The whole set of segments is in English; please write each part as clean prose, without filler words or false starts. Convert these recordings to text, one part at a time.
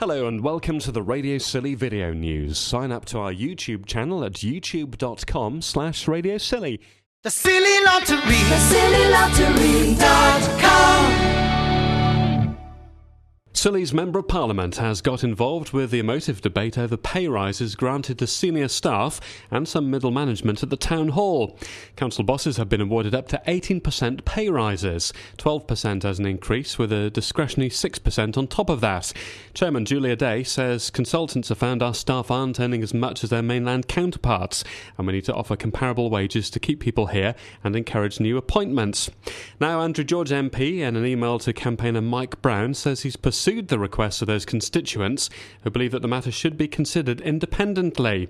Hello and welcome to the Radio Scilly video news. Sign up to our YouTube channel at youtube.com/Radio Scilly. The Scilly Lottery, thescillylottery.com. Scilly's Member of Parliament has got involved with the emotive debate over pay rises granted to senior staff and some middle management at the Town Hall. Council bosses have been awarded up to 18% pay rises, 12% as an increase with a discretionary 6% on top of that. Chairman Julia Day says consultants have found our staff aren't earning as much as their mainland counterparts and we need to offer comparable wages to keep people here and encourage new appointments. Now Andrew George MP, in an email to campaigner Mike Brown, says he's pursued the requests of those constituents who believe that the matter should be considered independently.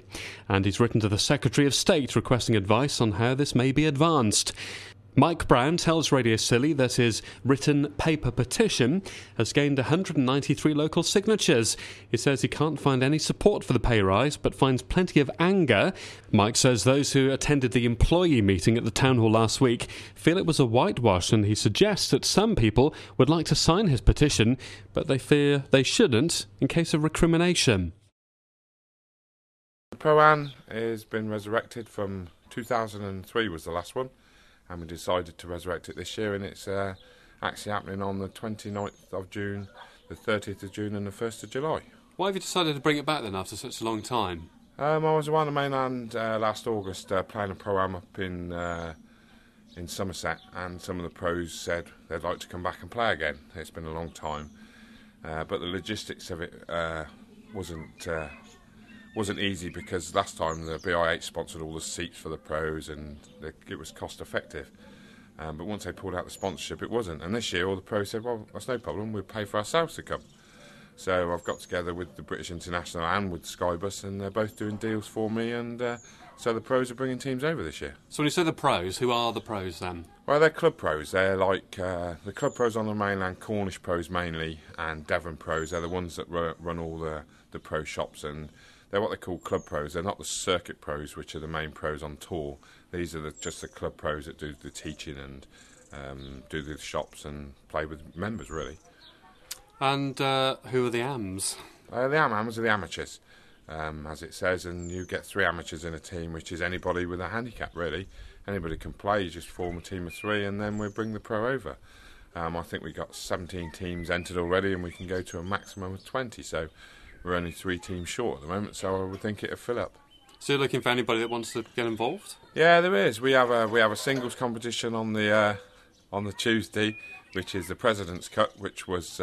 And he's written to the Secretary of State requesting advice on how this may be advanced. Mike Brown tells Radio Scilly that his written paper petition has gained 193 local signatures. He says he can't find any support for the pay rise, but finds plenty of anger. Mike says those who attended the employee meeting at the Town Hall last week feel it was a whitewash, and he suggests that some people would like to sign his petition, but they fear they shouldn't in case of recrimination. The Pro-Am has been resurrected from 2003 was the last one. And we decided to resurrect it this year, and it's actually happening on the 29th of June, the 30th of June and the 1st of July. Why have you decided to bring it back then after such a long time? I was around the mainland last August playing a Pro-Am up in Somerset, and some of the pros said they'd like to come back and play again. It's been a long time, but the logistics of it wasn't easy because last time the BIH sponsored all the seats for the pros and it was cost effective. But once they pulled out the sponsorship, it wasn't. And this year, all the pros said, well, that's no problem, we'll pay for ourselves to come. So I've got together with the British International and with Skybus, and they're both doing deals for me, and so the pros are bringing teams over this year. So when you say the pros, who are the pros then? Well, they're club pros. They're like the club pros on the mainland, Cornish pros mainly, and Devon pros. They're the ones that run all the pro shops, and they're what they call club pros. They're not the circuit pros, which are the main pros on tour. These are just the club pros that do the teaching and do the shops and play with members, really. And who are the AMs? The AMs are the amateurs, as it says, and you get 3 amateurs in a team, which is anybody with a handicap, really. Anybody can play, you just form a team of 3, and then we bring the pro over. I think we've got 17 teams entered already, and we can go to a maximum of 20, so we're only 3 teams short at the moment, so I would think it'll fill up. So you're looking for anybody that wants to get involved? Yeah, there is. We have a singles competition on the Tuesday, which is the President's Cup, which was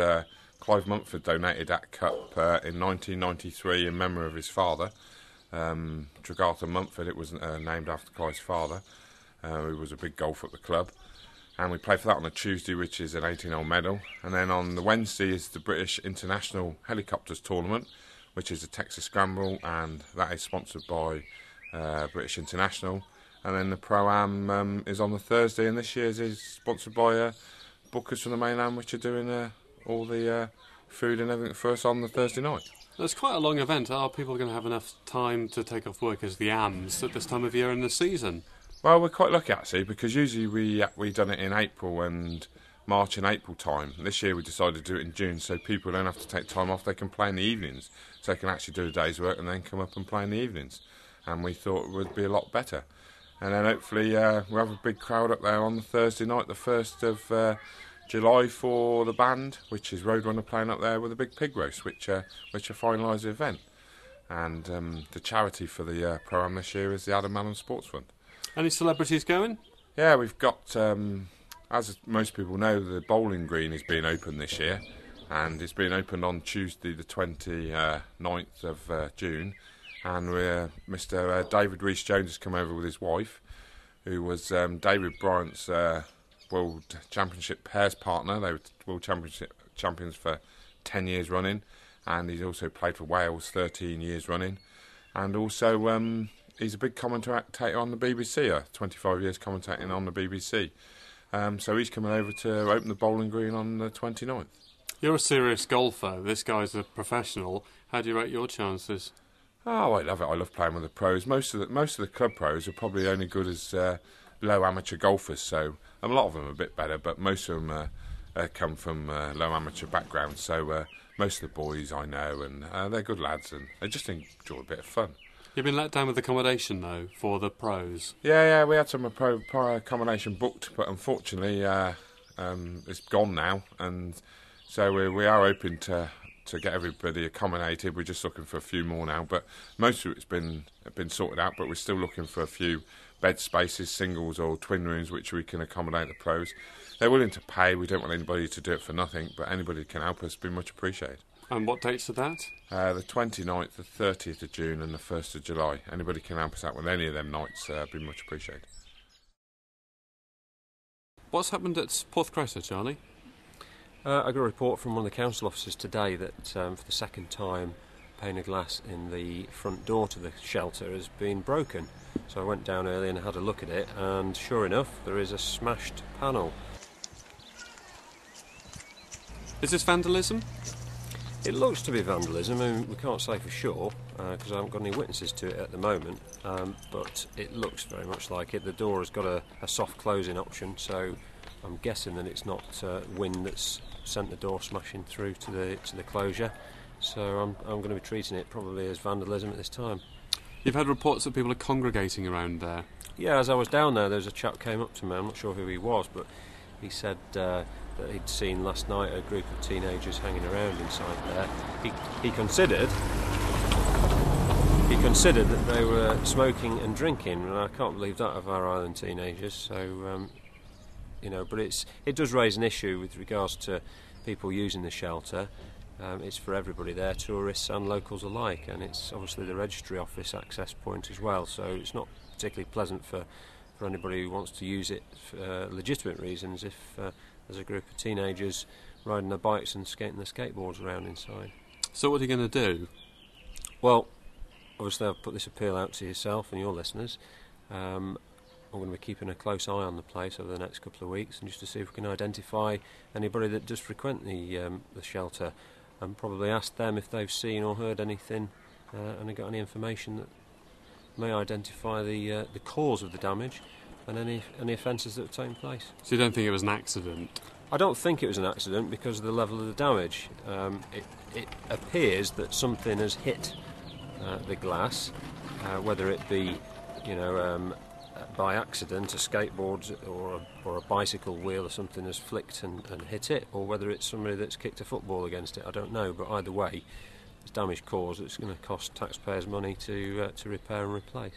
Clive Mumford donated that cup in 1993 in memory of his father, Tregartha Mumford. It was named after Clive's father, who was a big golfer at the club. And we play for that on a Tuesday, which is an 18-hole medal. And then on the Wednesday is the British International Helicopters Tournament, which is a Texas Scramble, and that is sponsored by British International. And then the Pro-Am is on the Thursday, and this year's is sponsored by Bookers from the mainland, which are doing all the food and everything for us on the Thursday night. It's quite a long event. Are people going to have enough time to take off work as the AMs at this time of year in the season? Well, we're quite lucky actually, because usually we done it in April and March and April time. This year we decided to do it in June, so people don't have to take time off. They can play in the evenings, so they can actually do a day's work and then come up and play in the evenings. And we thought it would be a lot better. And then hopefully we'll have a big crowd up there on the Thursday night, the 1st of July, for the band, which is Roadrunner playing up there with a big pig roast, which finalise the event. And the charity for the Pro-Am this year is the Adam Mallon Sports Fund. Any celebrities going? Yeah, we've got, as most people know, the bowling green is being opened this year, and it's being opened on Tuesday the 29th of June, and Mr. David Rees-Jones has come over with his wife, who was David Bryant's World Championship pairs partner. They were World Championship champions for 10 years running, and he's also played for Wales 13 years running, and also he's a big commentator on the BBC, 25 years commentating on the BBC. So he's coming over to open the bowling green on the 29th. You're a serious golfer. This guy's a professional. How do you rate your chances? Oh, I love it. I love playing with the pros. Most of the club pros are probably only good as low amateur golfers. So a lot of them are a bit better, but most of them are come from low amateur backgrounds, so most of the boys I know, and they're good lads, and they just enjoy a bit of fun. You've been let down with accommodation, though, for the pros. Yeah, we had some prior accommodation booked, but unfortunately it's gone now, and so we are hoping to get everybody accommodated. We're just looking for a few more now, but most of it's been sorted out, but we're still looking for a few bed spaces, singles or twin rooms, which we can accommodate the pros. They're willing to pay. We don't want anybody to do it for nothing, but anybody who can help us would be much appreciated. And what dates are that? The 29th, the 30th of June and the 1st of July. Anybody can help us out with any of them nights, be much appreciated. What's happened at Porthcressa, Charlie? I got a report from one of the council officers today that for the second time a pane of glass in the front door to the shelter has been broken. So I went down early and had a look at it, and sure enough there is a smashed panel. Is this vandalism? It looks to be vandalism. I mean, we can't say for sure because I haven't got any witnesses to it at the moment, but it looks very much like it. The door has got a soft closing option, so I'm guessing that it's not wind that's sent the door smashing through to the closure. So I'm going to be treating it probably as vandalism at this time. You've had reports that people are congregating around there. Yeah, as I was down there was a chap came up to me. I'm not sure who he was, but he said that he'd seen last night a group of teenagers hanging around inside there. He considered that they were smoking and drinking, and I can't believe that of our island teenagers. So but it does raise an issue with regards to people using the shelter. It's for everybody there, tourists and locals alike, and it's obviously the registry office access point as well, so it's not particularly pleasant for anybody who wants to use it for legitimate reasons if there's a group of teenagers riding their bikes and skating their skateboards around inside. So what are you going to do? Well, obviously I've put this appeal out to yourself and your listeners. I'm going to be keeping a close eye on the place over the next couple of weeks, and just to see if we can identify anybody that does frequent the shelter, and probably ask them if they've seen or heard anything and have got any information that may identify the cause of the damage and any offences that have taken place. So you don't think it was an accident? I don't think it was an accident because of the level of the damage. It appears that something has hit the glass, whether it be by accident a skateboard or a bicycle wheel or something has flicked and hit it, or whether it's somebody that's kicked a football against it. I don't know, but either way, it's damage caused. It's going to cost taxpayers money to repair and replace.